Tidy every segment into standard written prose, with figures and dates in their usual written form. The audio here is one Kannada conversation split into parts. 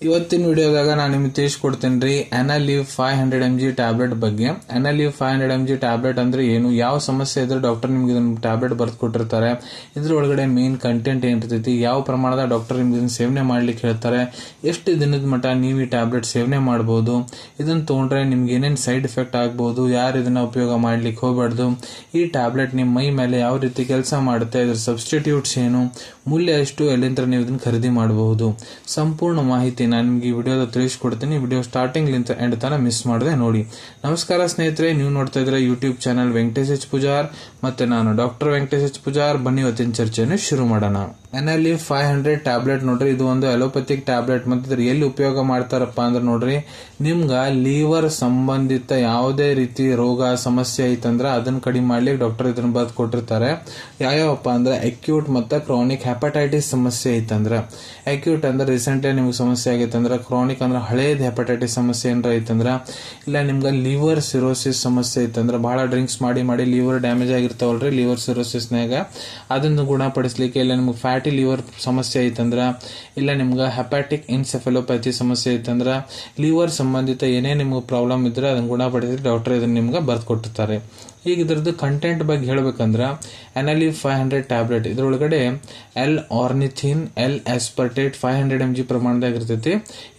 ಇವತ್ತಿನ ವಿಡಿಯೋದಾಗ ನಾನು ನಿಮಗೆ ತಿಳಿಸ್ಕೊಡ್ತೀನಿ ರೀ ಅನಾಲಿವ್ 500 mg ಟ್ಯಾಬ್ಲೆಟ್ ಬಗ್ಗೆ. ಅನಾಲಿವ್ 500 mg ಟ್ಯಾಬ್ಲೆಟ್ ಅಂದ್ರೆ ಏನು, ಯಾವ ಸಮಸ್ಯೆ ಇದ್ರೆ ಡಾಕ್ಟರ್ ನಿಮ್ಗೆ ಇದನ್ನ ಟ್ಯಾಬ್ಲೆಟ್ ಬರ್ದು ಕೊಟ್ಟಿರ್ತಾರೆ, ಇದ್ರ ಒಳಗಡೆ ಮೇನ್ ಕಂಟೆಂಟ್ ಏನಿರ್ತೈತಿ, ಯಾವ ಪ್ರಮಾಣದ ಡಾಕ್ಟರ್ ನಿಮ್ಗೆ ಇದನ್ನ ಸೇವನೆ ಮಾಡ್ಲಿಕ್ಕೆ ಹೇಳ್ತಾರೆ, ಎಷ್ಟು ದಿನದ ಮಟ್ಟ ನೀವು ಈ ಟ್ಯಾಬ್ಲೆಟ್ ಸೇವನೆ ಮಾಡಬಹುದು, ಇದನ್ನ ತಗೊಂಡ್ರೆ ನಿಮ್ಗೆ ಏನೇನು ಸೈಡ್ ಎಫೆಕ್ಟ್ ಆಗ್ಬಹುದು, ಯಾರು ಇದನ್ನ ಉಪಯೋಗ ಮಾಡ್ಲಿಕ್ಕೆ ಹೋಗಬಾರ್ದು, ಈ ಟ್ಯಾಬ್ಲೆಟ್ ನಿಮ್ಮ ಮೈ ಮೇಲೆ ಯಾವ ರೀತಿ ಕೆಲಸ ಮಾಡುತ್ತೆ, ಇದ್ರ ಸಬ್ಸ್ಟಿಟ್ಯೂಟ್ಸ್ ಏನು, ಮೂಲ್ಯ ಎಷ್ಟು, ಎಲ್ಲಿಂದ ನೀವು ಇದನ್ನ ಖರೀದಿ ಮಾಡಬಹುದು, ಸಂಪೂರ್ಣ ಮಾಹಿತಿ ನಾನು ನಿಮ್ಗೆ ಈ ವಿಡಿಯೋದ ತಿಳಿಸ್ಕೊಡ್ತೀನಿ. ವಿಡಿಯೋ ಸ್ಟಾರ್ಟಿಂಗ್ ಲಿಂತ ಎಂಡ್ ತನಕ ಮಿಸ್ ಮಾಡದೆ ನೋಡಿ. ನಮಸ್ಕಾರ ಸ್ನೇಹಿತರೆ, ನೀವು ನೋಡ್ತಾ ಇದ್ರೆ YouTube channel Venkatesh H Pujar, ಮತ್ತೆ ನಾನು ಡಾಕ್ಟರ್ ವೆಂಕಟೇಶ್ ಎಚ್ ಪೂಜಾರ್. ಬನ್ನಿ ಇವತ್ತಿನ ಚರ್ಚೆಯನ್ನು ಶುರು ಮಾಡೋಣ. ಅನಾಲಿವ್ 500 ಟ್ಯಾಬ್ಲೆಟ್ ನೋಡ್ರಿ, ಇದು ಒಂದು ಅಲೋಪತಿಕ್ ಟ್ಯಾಬ್ಲೆಟ್. ಮತ್ತೆ ಎಲ್ಲಿ ಉಪಯೋಗ ಮಾಡ್ತಾರಪ್ಪ ಅಂದ್ರೆ ನೋಡ್ರಿ, ನಿಮ್ಗ ಲಿವರ್ ಸಂಬಂಧಿತ ಯಾವುದೇ ರೀತಿ ರೋಗ ಸಮಸ್ಯೆ ಐತಂದ್ರ ಅದನ್ನ ಕಡಿಮೆ ಮಾಡ್ಲಿಕ್ಕೆ ಡಾಕ್ಟರ್ ಇದನ್ನ ಬರ್ದು ಕೊಟ್ಟಿರ್ತಾರೆ. ಯಾವ್ಯಾವಪ್ಪ ಅಂದ್ರೆ ಅಕ್ಯೂಟ್ ಮತ್ತೆ ಕ್ರಾನಿಕ್ ಹೆಪಟೈಟಿಸ್ ಸಮಸ್ಯೆ ಐತಂದ್ರ, ಅಕ್ಯೂಟ್ ಅಂದ್ರೆ ರೀಸೆಂಟ್ಲಿ ನಿಮ್ಗೆ ಸಮಸ್ಯೆ ಆಗೈತಂದ್ರ, ಕ್ರಾನಿಕ್ ಅಂದ್ರೆ ಹಳೇದ್ ಹೆಪಟೈಟಿಸ್ ಸಮಸ್ಯೆ ಏನಾರ ಐತಂದ್ರ, ಇಲ್ಲ ನಿಮ್ಗೆ ಲಿವರ್ ಸಿರೋಸಿಸ್ ಸಮಸ್ಯೆ ಐತಂದ್ರ, ಬಹಳ ಡ್ರಿಂಕ್ಸ್ ಮಾಡಿ ಲಿವರ್ ಡ್ಯಾಮೇಜ್ ಆಗಿರ್ತಾವಲ್ರಿ ಲಿವರ್ ಸಿರೋಸಿಸ್ನಾಗ, ಅದನ್ನು ಗುಣಪಡಿಸ್ಲಿಕ್ಕೆ, ಇಲ್ಲ ನಿಮ್ಗೆ ಫ್ಯಾಟಿ ಲಿವರ್ ಸಮಸ್ಯೆ ಐತಂದ್ರ, ಇಲ್ಲ ನಿಮ್ಗೆ ಹೆಪಾಟಿಕ್ ಎನ್ಸೆಫೆಲೋಪ್ಯಾಥಿ ಸಮಸ್ಯೆ ಐತಂದ್ರ, ಲಿವರ್ ಸಂಬಂಧಿತ ಏನೇ ನಿಮ್ಗೆ ಪ್ರಾಬ್ಲಮ್ ಇದ್ರೆ ಅದನ್ನ ಗುಣಪಡಿಸಿ ಡಾಕ್ಟರ್ ಇದನ್ನ ನಿಮ್ಗೆ ಬರ್ದು ಕೊಟ್ಟಿರ್ತಾರೆ. ಈಗ ಇದ್ರದ್ದು ಕಂಟೆಂಟ್ ಬಗ್ಗೆ ಹೇಳ್ಬೇಕಂದ್ರ ಅನಾಲಿವ್ 500 ಟ್ಯಾಬ್ಲೆಟ್ ಇದ್ರೊಳಗಡೆ L ornithine, L aspartate 500 mg ಪ್ರಮಾಣದಾಗ ಇರ್ತೈತಿ.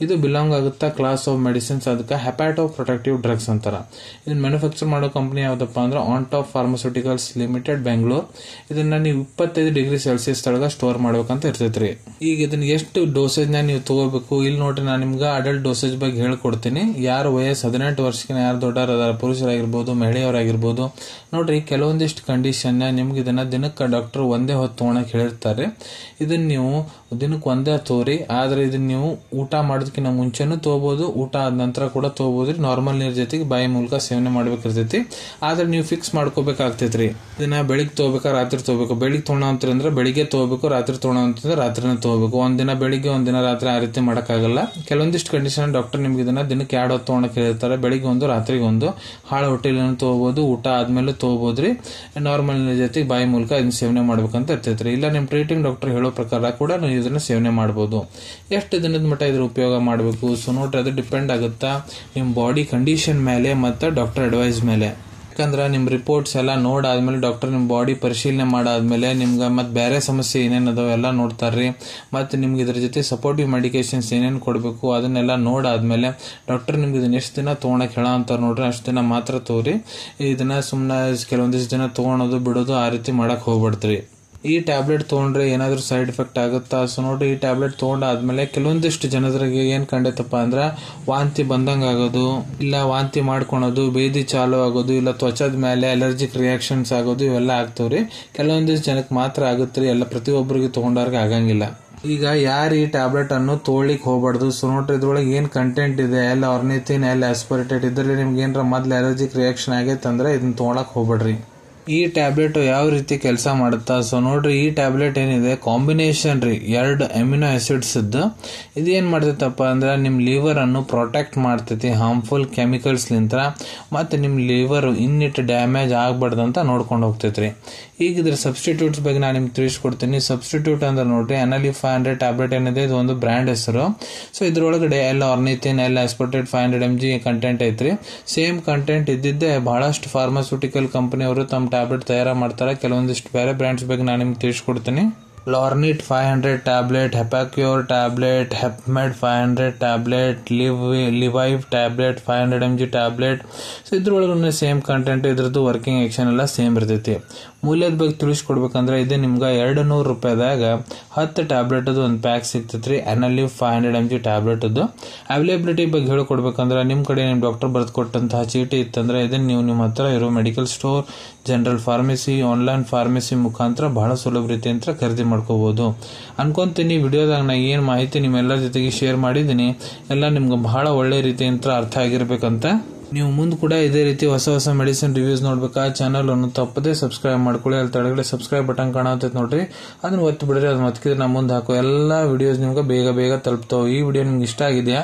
ಇದು ಬಿಲಾಂಗ್ ಆಗುತ್ತಾ ಕ್ಲಾಸ್ ಆಫ್ ಮೆಡಿಸಿನ್ಸ್, ಅದಕ್ಕೆ ಹೆಪಾಟೋ ಪ್ರೊಟೆಕ್ಟಿವ್ ಡ್ರಗ್ಸ್ ಅಂತಾರ. ಇದನ್ನ ಮ್ಯಾನುಫ್ಯಾಕ್ಚರ್ ಮಾಡೋ ಕಂಪನಿ ಯಾವ್ದಪ್ಪ ಅಂದ್ರೆ on top pharmaceuticals limited Bengaluru. ಇದನ್ನ ನೀವು 25 ಡಿಗ್ರಿ ಸೆಲ್ಸಿಯಸ್ ತಳಗ ಸ್ಟೋರ್ ಮಾಡ್ಬೇಕಂತ ಇರ್ತೈತ್ರಿ. ಈಗ ಇದನ್ನ ಎಷ್ಟು ಡೋಸೇಜ್ ನ ನೀವು ತಗೋಬೇಕು, ಇಲ್ಲಿ ನೋಡ್ರಿ ನಾನು ನಿಮ್ಗೆ ಅಡಲ್ಟ್ ಡೋಸೇಜ್ ಬಗ್ಗೆ ಹೇಳ್ಕೊಡ್ತೀನಿ. ಯಾರು ವಯಸ್ಸು 18 ವರ್ಷಕ್ಕಿಂತ ಯಾರು ದೊಡ್ಡವರ ಅದಾರ, ಪುರುಷರಾಗಿರ್ಬೋದು ಮಹಿಳೆಯರಾಗಿರ್ಬೋದು, ನೋಡ್ರಿ ಕೆಲವೊಂದಿಷ್ಟು ಕಂಡೀಷನ್ ನಿಮ್ಗೆ ಇದನ್ನ ದಿನಕ್ಕೆ ಡಾಕ್ಟರ್ ಒಂದೇ ಹೊತ್ತು ತಗೊಳಕ್ ಹೇಳಿರ್ತಾರೆ. ಇದನ್ನ ನೀವು ದಿನಕ್ಕೆ ಒಂದೇ ತೋರಿ, ಆದ್ರೆ ಇದನ್ನ ನೀವು ಊಟ ಮಾಡೋದಕ್ಕಿಂತ ಮುಂಚೆನೂ ತಗೋಬಹುದು, ಊಟ ಆದ ನಂತರ ಕೂಡ ತಗೋಬಹುದ್ರಿ. ನಾರ್ಮಲ್ ನೀರ್ ಜೊತೆಗೆ ಬಾಯಿ ಮೂಲಕ ಸೇವನೆ ಮಾಡ್ಬೇಕಿರ್ತೈತಿ. ಆದ್ರೆ ನೀವು ಫಿಕ್ಸ್ ಮಾಡ್ಕೋಬೇಕಾಗ್ತೈತ್ರಿ, ಇದನ್ನ ಬೆಳಿಗ್ಗೆ ತಗೋಬೇಕಾ ರಾತ್ರಿ ತಗೋಬೇಕು. ಬೆಳಿಗ್ಗೆ ತಗೋಣ ಅಂತಂದ್ರೆ ಬೆಳಿಗ್ಗೆ ತಗೋಬೇಕು, ರಾತ್ರಿ ತಗೋಣ ಅಂತಂದ್ರೆ ರಾತ್ರಿನ ತಗೋಬೇಕು. ಒಂದಿನ ಬೆಳಿಗ್ಗೆ ಒಂದಿನ ರಾತ್ರಿ ಆ ರೀತಿ ಮಾಡಕ್ಕಾಗಲ್ಲ. ಕೆಲವೊಂದಿಷ್ಟು ಕಂಡೀಷನ್ ಡಾಕ್ಟರ್ ನಿಮ್ಗೆ ಇದನ್ನ ದಿನಕ್ಕೆ 2 ಹೊತ್ತು ತಗೊಳಕ್ ಹೇಳಿರ್ತಾರೆ, ಬೆಳಿಗ್ಗೆ ಒಂದು ರಾತ್ರಿಗೆ ಒಂದು. ಹಾಳ ಹೊಟ್ಟೆಲಿ ತಗೋಬಹುದು, ಊಟ ಆದ್ಮೇಲೆ ತಗೋಬಹುದ್ರಿ. ನಾರ್ಮಲ್ ಜೊತೆಗೆ ಬಾಯಿ ಮೂಲಕ ಇದನ್ನ ಸೇವನೆ ಮಾಡ್ಬೇಕಂತ ಇರ್ತೈತ್ರಿ. ಇಲ್ಲ ನಿಮ್ ಟ್ರೀಟಿಂಗ್ ಡಾಕ್ಟರ್ ಹೇಳೋ ಪ್ರಕಾರ ಕೂಡ ನೀವು ಇದನ್ನ ಸೇವನೆ ಮಾಡಬಹುದು. ಎಷ್ಟು ದಿನದ ಮಟ್ಟ ಇದ್ರ ಉಪಯೋಗ ಮಾಡಬೇಕು, ಸೊ ನೋಡ್ರಿ ಅದು ಡಿಪೆಂಡ್ ಆಗುತ್ತಾ ನಿಮ್ ಬಾಡಿ ಕಂಡೀಷನ್ ಮೇಲೆ ಮತ್ತೆ ಡಾಕ್ಟರ್ ಅಡ್ವೈಸ್ ಮೇಲೆ. ಯಾಕಂದ್ರೆ ನಿಮ್ ರಿಪೋರ್ಟ್ಸ್ ಎಲ್ಲ ನೋಡಾದ್ಮೇಲೆ ಡಾಕ್ಟರ್ ನಿಮ್ ಬಾಡಿ ಪರಿಶೀಲನೆ ಮಾಡಾದ್ಮೇಲೆ ನಿಮ್ಗೆ ಮತ್ತೆ ಬೇರೆ ಸಮಸ್ಯೆ ಏನೇನ್ ಅದಾವ ಎಲ್ಲ ನೋಡ್ತಾರ್ರಿ. ಮತ್ತೆ ನಿಮ್ಗೆ ಇದ್ರ ಜೊತೆ ಸಪೋರ್ಟಿವ್ ಮೆಡಿಕೇಶನ್ಸ್ ಏನೇನ್ ಕೊಡ್ಬೇಕು ಅದನ್ನೆಲ್ಲ ನೋಡಾದ್ಮೇಲೆ ಡಾಕ್ಟರ್ ನಿಮ್ಗೆ ಇದನ್ನ ಎಷ್ಟು ದಿನ ತಗೊಳಕ್ ಹೇಳ ಅಂತ ನೋಡ್ರಿ, ಅಷ್ಟು ದಿನ ಮಾತ್ರ ತಗೋರಿ. ಇದನ್ನ ಸುಮ್ನೆ ಕೆಲವೊಂದಿಷ್ಟು ದಿನ ತಗೊಳೋದು ಬಿಡೋದು ಆ ರೀತಿ ಮಾಡಕ್ ಹೋಗ್ಬಿಡ್ತೀರಿ. ಈ ಟ್ಯಾಬ್ಲೆಟ್ ತಗೊಂಡ್ರೆ ಏನಾದ್ರೂ ಸೈಡ್ ಎಫೆಕ್ಟ್ ಆಗುತ್ತಾ, ಸೊ ನೋಡ್ರಿ ಈ ಟ್ಯಾಬ್ಲೆಟ್ ತಗೊಂಡಾದ್ಮೇಲೆ ಕೆಲವೊಂದಿಷ್ಟು ಜನರಿಗೆ ಏನ್ ಕಂಡೈತಪ್ಪ ಅಂದ್ರ ವಾಂತಿ ಬಂದಂಗ ಆಗೋದು, ಇಲ್ಲ ವಾಂತಿ ಮಾಡ್ಕೊಳೋದು, ಬೇದಿ ಚಾಲು ಆಗೋದು, ಇಲ್ಲ ತ್ವಚದ ಮೇಲೆ ಅಲರ್ಜಿಕ್ ರಿಯಾಕ್ಷನ್ಸ್ ಆಗೋದು, ಇವೆಲ್ಲ ಆಗ್ತಾವ್ರಿ. ಕೆಲವೊಂದಿಷ್ಟು ಜನಕ್ಕೆ ಮಾತ್ರ ಆಗುತ್ರಿ, ಎಲ್ಲ ಪ್ರತಿಯೊಬ್ಬರಿಗೆ ತಗೊಂಡವ್ರಿಗೆ ಆಗಂಗಿಲ್ಲ. ಈಗ ಯಾರು ಈ ಟ್ಯಾಬ್ಲೆಟ್ ಅನ್ನು ತಗೊಳ್ಳಿಕ್ ಹೋಗ್ಬಾರ್ದು. ಸೊ ನೋಡ್ರಿ ಇದ್ರೊಳಗೆ ಏನ್ ಕಂಟೆಂಟ್ ಇದೆ, ಎಲ್ ಆರ್ನಿಥಿನ್, ಎಲ್ ಆಸ್ಪರ್ಟೇಟ್, ಇದ್ರಲ್ಲಿ ನಿಮ್ಗೆ ಏನಾರ ಮೊದ್ಲು ಅಲರ್ಜಿಕ್ ರಿಯಾಕ್ಷನ್ ಆಗೈತಂದ್ರೆ ಇದನ್ನ ತಗೊಳಕ್ ಹೋಗ್ಬೇಡ್ರಿ. ಈ ಟ್ಯಾಬ್ಲೆಟ್ ಯಾವ ರೀತಿ ಕೆಲಸ ಮಾಡುತ್ತಾ, ಸೊ ನೋಡ್ರಿ ಈ ಟ್ಯಾಬ್ಲೆಟ್ ಏನಿದೆ ಕಾಂಬಿನೇಷನ್ ರೀ, 2 ಅಮಿನೋ ಆಸಿಡ್ಸ್ ಇದ್ದು. ಇದೇನ್ ಮಾಡ್ತೈತಪ್ಪ ಅಂದ್ರೆ ನಿಮ್ ಲಿವರ್ ಅನ್ನು ಪ್ರೊಟೆಕ್ಟ್ ಮಾಡ್ತೈತಿ ಹಾರ್ಮ್ಫುಲ್ ಕೆಮಿಕಲ್ಸ್ ಲಿಂತ, ಮತ್ತೆ ನಿಮ್ ಲಿವರ್ ಇನ್ನಿಟ್ಟು ಡ್ಯಾಮೇಜ್ ಆಗ್ಬಾರ್ದಂತ ನೋಡ್ಕೊಂಡು ಹೋಗ್ತೈತ್ರಿ. ಈಗ ಇದ್ರ ಸಬ್ಸ್ಟಿಟ್ಯೂಟ್ಸ್ ಬಗ್ಗೆ ನಾನು ನಿಮ್ಗೆ ತಿಳಿಸ್ಕೊಡ್ತೀನಿ. ಸಬ್ಸ್ಟಿಟ್ಯೂಟ್ ಅಂದ್ರೆ ನೋಡ್ರಿ ಅನಾಲಿವ್ 500 ಟ್ಯಾಬ್ಲೆಟ್ ಏನಿದೆ ಇದು ಒಂದು ಬ್ರ್ಯಾಂಡ್ ಹೆಸರು. ಸೊ ಇದ್ರೊಳಗಡೆ L ornithine, L aspartate 500 mg content ಐತ್ರಿ. ಸೇಮ್ ಕಂಟೆಂಟ್ ಇದ್ದಿದ್ದೆ ಬಹಳಷ್ಟು ಫಾರ್ಮಾಸ್ಯೂಟಿಕಲ್ ಕಂಪನಿ ಅವರು ತಮ್ಮ ಟ್ಯಾಬ್ಲೆಟ್ ತಯಾರ ಮಾಡ್ತಾರೆ. ಕೆಲವೊಂದಿಷ್ಟು ಬೇರೆ ಬ್ರ್ಯಾಂಡ್ಸ್ ಬಗ್ಗೆ ನಾನು ನಿಮ್ಗೆ ತಿಳಿಸ್ಕೊಡ್ತೀನಿ. Larnit 500 tablet, Hepacure tablet, Hepmed 500 tablet, ಲಿವೈವ್ ಟ್ಯಾಬ್ಲೆಟ್ 500 mg ಟ್ಯಾಬ್ಲೆಟ್. ಸೊ ಇದ್ರೊಳಗೆ ಸೇಮ್ ಕಂಟೆಂಟ್, ಇದ್ರದ್ದು ವರ್ಕಿಂಗ್ ಆಕ್ಷನ್ ಎಲ್ಲ ಸೇಮ್ ಇರ್ತೈತಿ. ಮೂಲ್ಯದ ಬಗ್ಗೆ ತಿಳಿಸ್ಕೊಡ್ಬೇಕಂದ್ರೆ ಇದು ನಿಮ್ಗೆ 200 ರೂಪಾಯಿದಾಗ 10 ಟ್ಯಾಬ್ಲೆಟ್ ಒಂದು ಪ್ಯಾಕ್ ಸಿಗ್ತೈತ್ರಿ. ಅನಾಲಿವ್ 500 mg ಟ್ಯಾಬ್ಲೆಟ್ ಅದು ಅವೈಲೇಬಿಲಿಟಿ ಬಗ್ಗೆ ಹೇಳ್ಕೊಡ್ಬೇಕಂದ್ರೆ ನಿಮ್ ಕಡೆ ನಿಮ್ ಡಾಕ್ಟರ್ ಬರ್ದು ಕೊಟ್ಟಂತಹ ಚೀಟಿ ಇತ್ತಂದ್ರೆ ಇದನ್ನ ನೀವು ನಿಮ್ಮ ಹತ್ರ ಇರೋ medical store, general pharmacy, online pharmacy ಮುಖಾಂತರ ಬಹಳ ಸುಲಭ ರೀತಿಯಂತ್ರ ಖರೀದಿ ಮಾಡ್ಕೋಬಹುದು ಅನ್ಕೊಂತೀನಿ. ವಿಡಿಯೋದಾಗ ನಾ ಏನ್ ಮಾಹಿತಿ ನಿಮ್ಮೆಲ್ಲರ ಜೊತೆಗೆ ಶೇರ್ ಮಾಡಿದೀನಿ ಎಲ್ಲ ನಿಮ್ಗೆ ಬಹಳ ಒಳ್ಳೆ ರೀತಿಯಂತ್ರ ಅರ್ಥ ಆಗಿರ್ಬೇಕಂತ ನೀವು ಮುಂದೆ ಕೂಡ ಇದೇ ರೀತಿ ಹೊಸ ಮೆಡಿಸಿನ್ ರಿವ್ಯೂಸ್ ನೋಡ್ಬೇಕಾ ಚಾನಲ್ ಅನ್ನು ತಪ್ಪದೇ ಸಬ್ಸ್ಕ್ರೈಬ್ ಮಾಡ್ಕೊಳ್ಳಿ. ಅಲ್ಲಿ ತಳಗಡೆ ಸಬ್ಸ್ಕ್ರೈಬ್ ಬಟನ್ ಕಾಣುತ್ತೆ ನೋಡ್ರಿ, ಅದನ್ನ ಒತ್ತಿ ಬಿಡ್ರಿ. ಅದನ್ನ ಒತ್ತಿದ್ರೆ ನಾ ಮುಂದೆ ಹಾಕೋ ಎಲ್ಲಾ ವಿಡಿಯೋಸ್ ನಿಮ್ಗೆ ಬೇಗ ತಲುಪ್ತಾವೆ. ಈ ವಿಡಿಯೋ ನಿಮ್ಗೆ ಇಷ್ಟ ಆಗಿದೆಯಾ,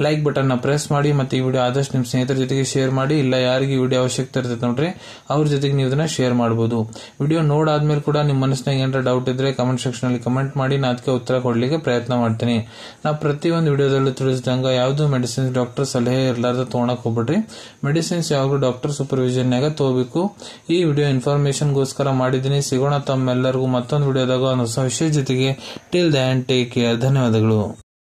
ಲೈಕ್ ಬಟನ್ ನ ಪ್ರೆಸ್ ಮಾಡಿ. ಮತ್ತೆ ಈ ವಿಡಿಯೋ ಆದಷ್ಟು ನಿಮ್ಮ ಸ್ನೇಹಿತರ ಜೊತೆಗೆ ಶೇರ್ ಮಾಡಿ. ಇಲ್ಲ ಯಾರಿಗೆ ಈ ವಿಡಿಯೋ ಅವಶ್ಯಕತೆ ಇರ್ತೈತೆ ನೋಡ್ರಿ, ಅವ್ರ ಜೊತೆಗೆ ನೀವು ಇದನ್ನ ಶೇರ್ ಮಾಡಬಹುದು. ವಿಡಿಯೋ ನೋಡಾದ್ಮೇಲೆ ಕೂಡ ನಿಮ್ಮ ಮನಸ್ಸಿನಾಗ ಏನಾರ ಡೌಟ್ ಇದ್ರೆ ಕಮೆಂಟ್ ಸೆಕ್ಷನ್ ಅಲ್ಲಿ ಕಮೆಂಟ್ ಮಾಡಿ, ನಾ ಅದಕ್ಕೆ ಉತ್ತರ ಕೊಡ್ಲಿಕ್ಕೆ ಪ್ರಯತ್ನ ಮಾಡ್ತೀನಿ. ನಾ ಪ್ರತಿಯೊಂದು ವಿಡಿಯೋದಲ್ಲೂ ತಿಳಿಸಿದಂಗ ಯಾವ್ದು ಮೆಡಿಸಿನ್ಸ್ ಡಾಕ್ಟರ್ ಸಲಹೆ ಇರ್ಲಾರ್ದ ತಗೊಳಕ್ ಹೋಗ್ಬಿಡ್ರಿ. ಮೆಡಿಸಿನ್ಸ್ ಯಾವಾಗಲೂ ಡಾಕ್ಟರ್ ಸೂಪರ್ವಿಷನ್ನಾಗ ತಗೋಬೇಕು. ಈ ವಿಡಿಯೋ ಇನ್ಫಾರ್ಮೇಶನ್ಗೋಸ್ಕರ ಮಾಡಿದ್ದೀನಿ. ಸಿಗೋಣ ತಮ್ಮೆಲ್ಲರಿಗೂ ಮತ್ತೊಂದು ವಿಡಿಯೋದಾಗ ಒಂದು ಹೊಸ ವಿಷಯ ಜೊತೆಗೆ. Till then take care. ಧನ್ಯವಾದಗಳು.